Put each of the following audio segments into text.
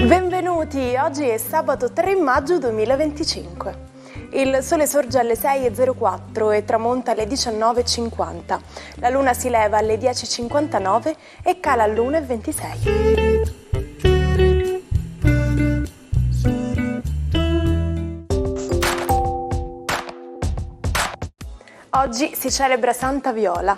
Benvenuti, oggi è sabato 3 maggio 2025. Il sole sorge alle 6.04 e tramonta alle 19.50. La luna si leva alle 10.59 e cala all'1.26. Oggi si celebra Santa Viola.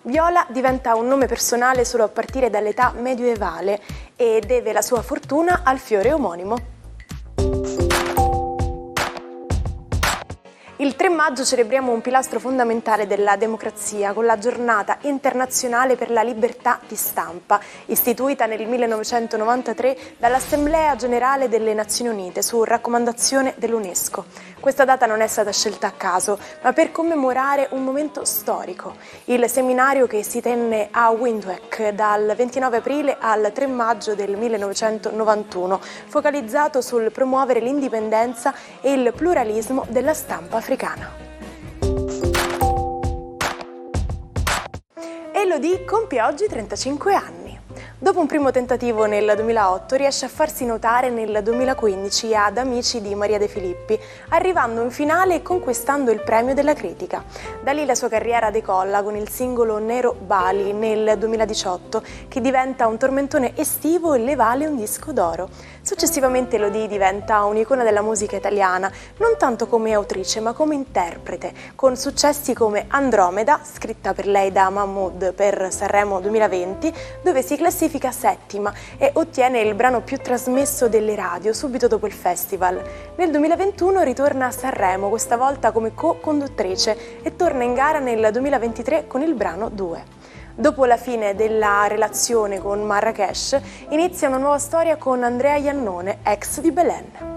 Viola diventa un nome personale solo a partire dall'età medioevale e deve la sua fortuna al fiore omonimo. Il 3 maggio celebriamo un pilastro fondamentale della democrazia con la Giornata internazionale per la libertà di stampa, istituita nel 1993 dall'Assemblea Generale delle Nazioni Unite su raccomandazione dell'UNESCO. Questa data non è stata scelta a caso, ma per commemorare un momento storico. Il seminario che si tenne a Windhoek dal 29 aprile al 3 maggio del 1991, focalizzato sul promuovere l'indipendenza e il pluralismo della stampa africana. Elodie compie oggi 35 anni. Dopo un primo tentativo nel 2008 riesce a farsi notare nel 2015 ad Amici di Maria De Filippi, arrivando in finale e conquistando il premio della critica. Da lì la sua carriera decolla con il singolo Nero Bali nel 2018, che diventa un tormentone estivo e le vale un disco d'oro. Successivamente Elodie diventa un'icona della musica italiana, non tanto come autrice ma come interprete, con successi come Andromeda, scritta per lei da Mahmood per Sanremo 2020, dove si classifica settima e ottiene il brano più trasmesso delle radio subito dopo il festival. Nel 2021 ritorna a Sanremo, questa volta come co-conduttrice, e torna in gara nel 2023 con il brano 2. Dopo la fine della relazione con Marrakesh, inizia una nuova storia con Andrea Iannone, ex di Belen.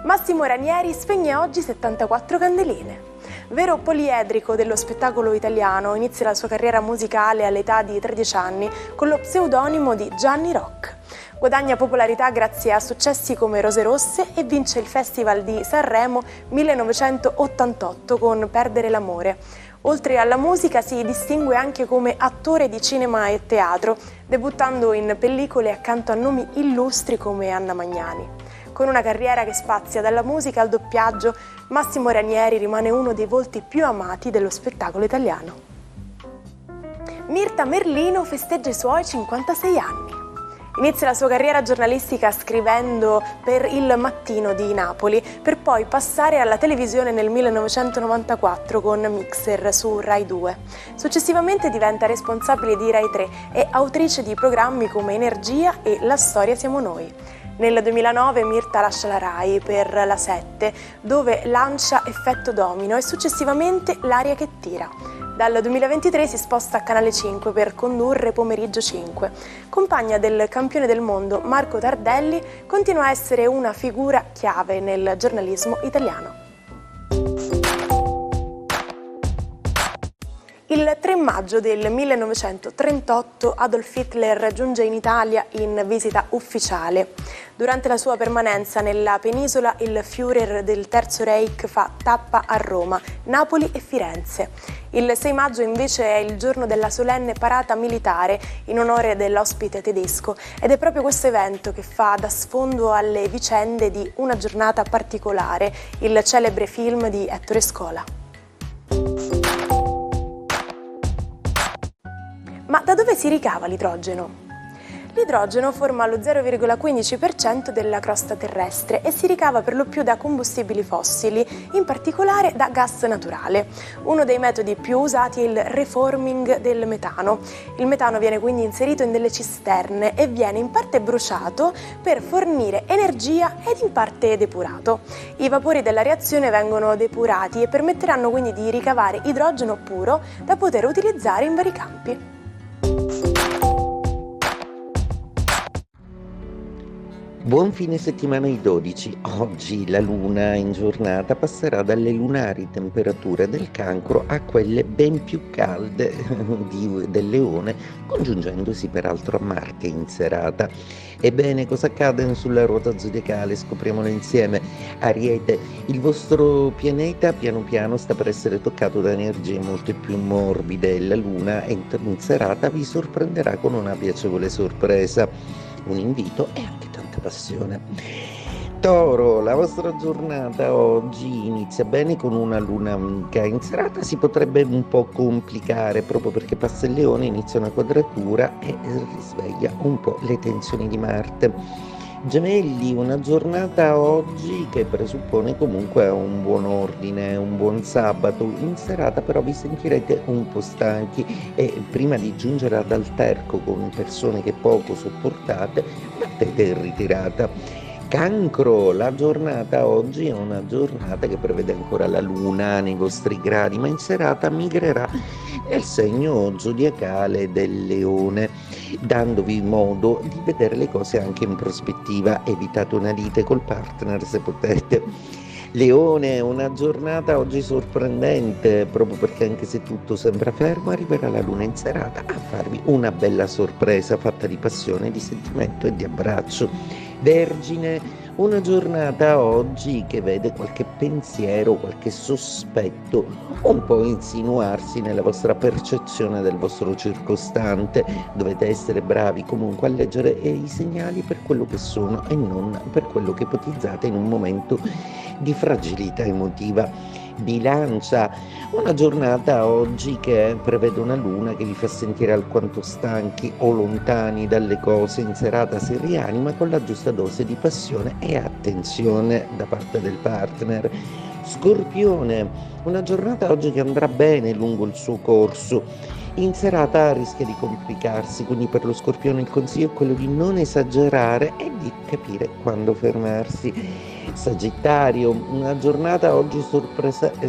Massimo Ranieri spegne oggi 74 candeline. Vero poliedrico dello spettacolo italiano, inizia la sua carriera musicale all'età di 13 anni con lo pseudonimo di Gianni Rock. Guadagna popolarità grazie a successi come Rose Rosse e vince il Festival di Sanremo 1988 con Perdere l'amore. Oltre alla musica si distingue anche come attore di cinema e teatro, debuttando in pellicole accanto a nomi illustri come Anna Magnani. Con una carriera che spazia dalla musica al doppiaggio, Massimo Ranieri rimane uno dei volti più amati dello spettacolo italiano. Mirta Merlino festeggia i suoi 56 anni. Inizia la sua carriera giornalistica scrivendo per Il Mattino di Napoli, per poi passare alla televisione nel 1994 con Mixer su Rai 2. Successivamente diventa responsabile di Rai 3 e autrice di programmi come Energia e La storia siamo noi. Nel 2009 Mirta lascia la Rai per la 7, dove lancia Effetto Domino e successivamente L'aria che tira. Dal 2023 si sposta a Canale 5 per condurre Pomeriggio 5. Compagna del campione del mondo Marco Tardelli, continua a essere una figura chiave nel giornalismo italiano. Il 3 maggio del 1938 Adolf Hitler giunge in Italia in visita ufficiale. Durante la sua permanenza nella penisola, il Führer del Terzo Reich fa tappa a Roma, Napoli e Firenze. Il 6 maggio invece è il giorno della solenne parata militare in onore dell'ospite tedesco ed è proprio questo evento che fa da sfondo alle vicende di Una giornata particolare, il celebre film di Ettore Scola. Ma da dove si ricava l'idrogeno? L'idrogeno forma lo 0,15% della crosta terrestre e si ricava per lo più da combustibili fossili, in particolare da gas naturale. Uno dei metodi più usati è il reforming del metano. Il metano viene quindi inserito in delle cisterne e viene in parte bruciato per fornire energia ed in parte depurato. I vapori della reazione vengono depurati e permetteranno quindi di ricavare idrogeno puro da poter utilizzare in vari campi. Buon fine settimana ai 12. Oggi la luna in giornata passerà dalle lunari temperature del Cancro a quelle ben più calde del Leone, congiungendosi peraltro a Marte in serata. Ebbene, cosa accade sulla ruota zodiacale? Scopriamolo insieme. Ariete, il vostro pianeta piano piano sta per essere toccato da energie molto più morbide e la luna in serata vi sorprenderà con una piacevole sorpresa, un invito e anche tanta passione. Toro, la vostra giornata oggi inizia bene con una luna amica. In serata si potrebbe un po' complicare proprio perché passa il Leone, inizia una quadratura e risveglia un po' le tensioni di Marte. Gemelli, una giornata oggi che presuppone comunque un buon ordine, un buon sabato. In serata però vi sentirete un po' stanchi e prima di giungere ad alterco con persone che poco sopportate, battete in ritirata. Cancro, la giornata oggi è una giornata che prevede ancora la luna nei vostri gradi, ma in serata migrerà nel segno zodiacale del Leone, dandovi modo di vedere le cose anche in prospettiva. Evitate una lite col partner se potete. Leone, una giornata oggi sorprendente, proprio perché anche se tutto sembra fermo, arriverà la luna in serata a farvi una bella sorpresa fatta di passione, di sentimento e di abbraccio. Vergine, una giornata oggi che vede qualche pensiero, qualche sospetto un po' insinuarsi nella vostra percezione del vostro circostante. Dovete essere bravi comunque a leggere i segnali per quello che sono e non per quello che ipotizzate in un momento di fragilità emotiva. Bilancia, una giornata oggi che prevede una luna che vi fa sentire alquanto stanchi o lontani dalle cose. In serata si rianima con la giusta dose di passione e attenzione da parte del partner. Scorpione, una giornata oggi che andrà bene lungo il suo corso. In serata rischia di complicarsi, quindi per lo Scorpione il consiglio è quello di non esagerare e di capire quando fermarsi. Sagittario, una giornata oggi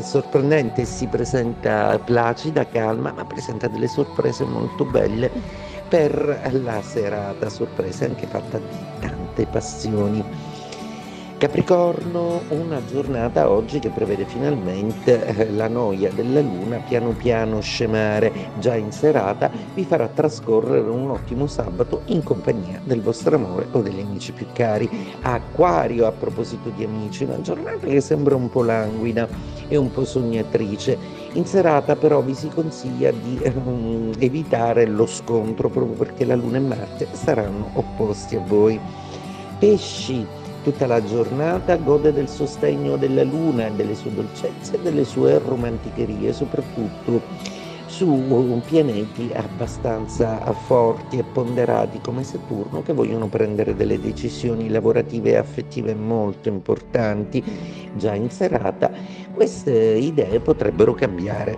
sorprendente, si presenta placida, calma, ma presenta delle sorprese molto belle per la serata, sorprese anche fatta di tante passioni. Capricorno, una giornata oggi che prevede finalmente la noia della luna piano piano scemare. Già in serata vi farà trascorrere un ottimo sabato in compagnia del vostro amore o degli amici più cari. Acquario, a proposito di amici, una giornata che sembra un po' languida e un po' sognatrice. In serata però vi si consiglia di evitare lo scontro proprio perché la luna e Marte saranno opposti a voi. Pesci, tutta la giornata gode del sostegno della luna, delle sue dolcezze e delle sue romanticherie, soprattutto su pianeti abbastanza forti e ponderati come Saturno, che vogliono prendere delle decisioni lavorative e affettive molto importanti. Già in serata queste idee potrebbero cambiare.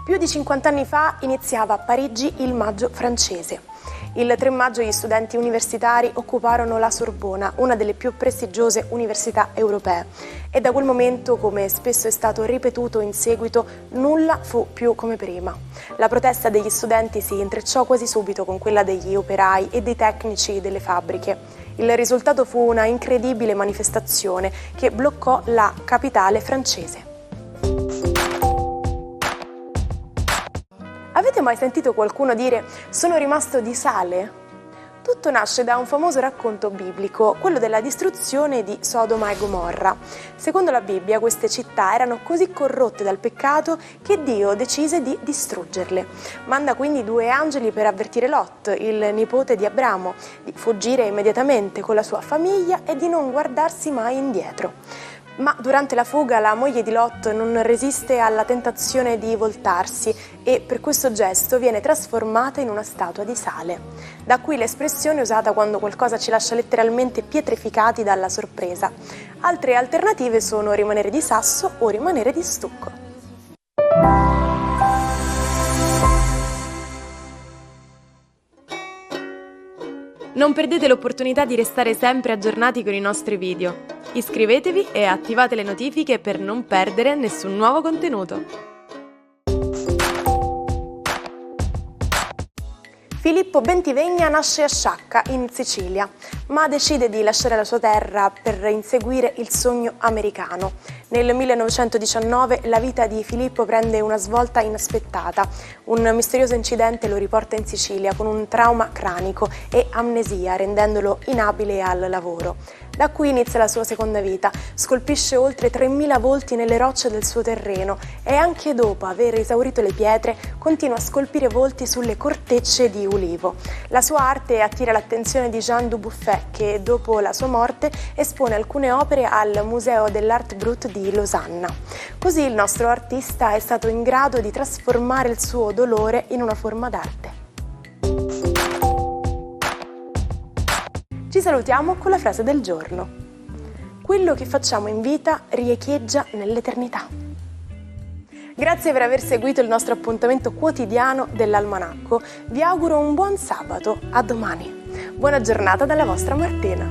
Più di 50 anni fa iniziava a Parigi il Maggio francese. Il 3 maggio gli studenti universitari occuparono la Sorbona, una delle più prestigiose università europee, e da quel momento, come spesso è stato ripetuto in seguito, nulla fu più come prima. La protesta degli studenti si intrecciò quasi subito con quella degli operai e dei tecnici delle fabbriche. Il risultato fu una incredibile manifestazione che bloccò la capitale francese. Avete mai sentito qualcuno dire «sono rimasto di sale»? Tutto nasce da un famoso racconto biblico, quello della distruzione di Sodoma e Gomorra. Secondo la Bibbia, queste città erano così corrotte dal peccato che Dio decise di distruggerle. Manda quindi 2 angeli per avvertire Lot, il nipote di Abramo, di fuggire immediatamente con la sua famiglia e di non guardarsi mai indietro. Ma durante la fuga la moglie di Lot non resiste alla tentazione di voltarsi e per questo gesto viene trasformata in una statua di sale. Da qui l'espressione usata quando qualcosa ci lascia letteralmente pietrificati dalla sorpresa. Altre alternative sono rimanere di sasso o rimanere di stucco. Non perdete l'opportunità di restare sempre aggiornati con i nostri video. Iscrivetevi e attivate le notifiche per non perdere nessun nuovo contenuto. Filippo Bentivegna nasce a Sciacca, in Sicilia, ma decide di lasciare la sua terra per inseguire il sogno americano. Nel 1919 la vita di Filippo prende una svolta inaspettata. Un misterioso incidente lo riporta in Sicilia con un trauma cranico e amnesia, rendendolo inabile al lavoro. Da qui inizia la sua seconda vita, scolpisce oltre 3.000 volti nelle rocce del suo terreno e anche dopo aver esaurito le pietre continua a scolpire volti sulle cortecce di ulivo. La sua arte attira l'attenzione di Jean Dubuffet, che dopo la sua morte espone alcune opere al Museo dell'Art Brut di Losanna. Così il nostro artista è stato in grado di trasformare il suo dolore in una forma d'arte. Ci salutiamo con la frase del giorno. Quello che facciamo in vita riecheggia nell'eternità. Grazie per aver seguito il nostro appuntamento quotidiano dell'Almanacco. Vi auguro un buon sabato. A domani. Buona giornata dalla vostra Martina.